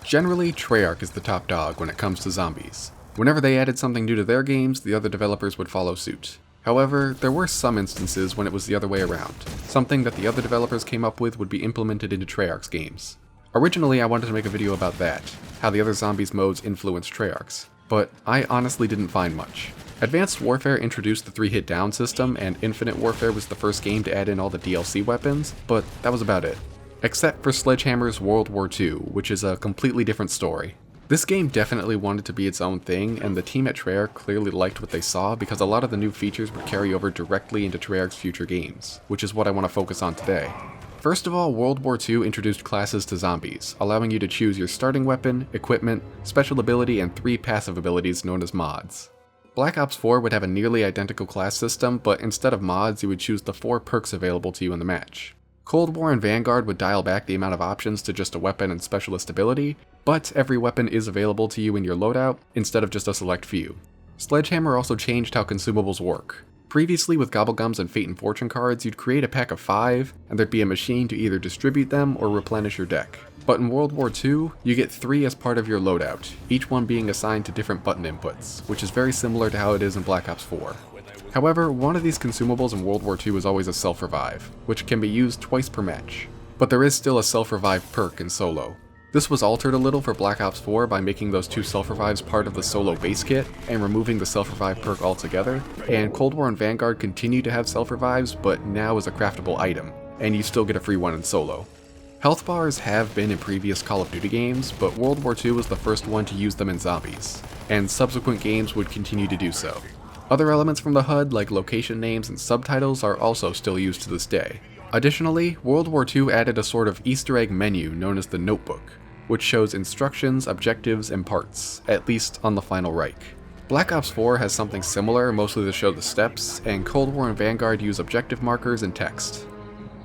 Generally, Treyarch is the top dog when it comes to zombies. Whenever they added something new to their games, the other developers would follow suit. However, there were some instances when it was the other way around. Something that the other developers came up with would be implemented into Treyarch's games. Originally, I wanted to make a video about that, how the other zombies modes influenced Treyarch's, but I honestly didn't find much. Advanced Warfare introduced the 3-hit down system, and Infinite Warfare was the first game to add in all the DLC weapons, but that was about it. Except for Sledgehammer's World War II, which is a completely different story. This game definitely wanted to be its own thing, and the team at Treyarch clearly liked what they saw because a lot of the new features would carry over directly into Treyarch's future games, which is what I want to focus on today. First of all, World War II introduced classes to zombies, allowing you to choose your starting weapon, equipment, special ability, and 3 passive abilities known as mods. Black Ops 4 would have a nearly identical class system, but instead of mods, you would choose the 4 perks available to you in the match. Cold War and Vanguard would dial back the amount of options to just a weapon and specialist ability, but every weapon is available to you in your loadout, instead of just a select few. Sledgehammer also changed how consumables work. Previously, with Gobblegums and Fate and Fortune cards, you'd create a pack of 5, and there'd be a machine to either distribute them or replenish your deck. But in World War II, you get 3 as part of your loadout, each one being assigned to different button inputs, which is very similar to how it is in Black Ops 4. However, one of these consumables in World War II is always a Self-Revive, which can be used twice per match. But there is still a Self-Revive perk in solo. This was altered a little for Black Ops 4 by making those 2 Self-Revives part of the solo base kit, and removing the Self-Revive perk altogether, and Cold War and Vanguard continue to have Self-Revives, but now as a craftable item, and you still get a free one in solo. Healthbars have been in previous Call of Duty games, but World War II was the first one to use them in zombies, and subsequent games would continue to do so. Other elements from the HUD, like location names and subtitles, are also still used to this day. Additionally, World War II added a sort of Easter egg menu known as the Notebook, which shows instructions, objectives, and parts, at least on the final Reich. Black Ops 4 has something similar, mostly to show the steps, and Cold War and Vanguard use objective markers and text.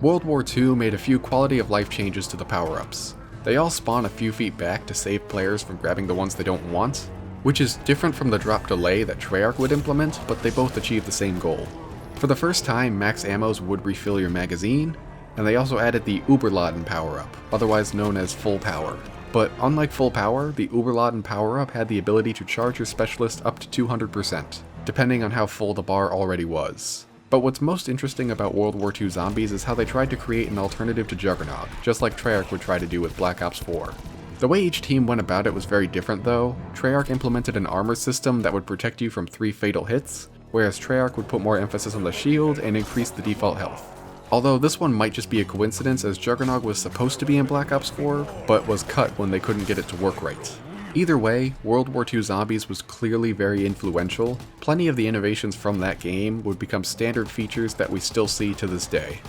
World War II made a few quality of life changes to the power-ups. They all spawn a few feet back to save players from grabbing the ones they don't want, which is different from the drop delay that Treyarch would implement, but they both achieve the same goal. For the first time, max ammos would refill your magazine, and they also added the Uberladen power-up, otherwise known as Full Power. But unlike Full Power, the Uberladen power-up had the ability to charge your specialist up to 200%, depending on how full the bar already was. But what's most interesting about World War II zombies is how they tried to create an alternative to Juggernog, just like Treyarch would try to do with Black Ops 4. The way each team went about it was very different though. Treyarch implemented an armor system that would protect you from 3 fatal hits, whereas Treyarch would put more emphasis on the shield and increase the default health. Although this one might just be a coincidence, as Juggernog was supposed to be in Black Ops 4, but was cut when they couldn't get it to work right. Either way, World War II Zombies was clearly very influential. Plenty of the innovations from that game would become standard features that we still see to this day.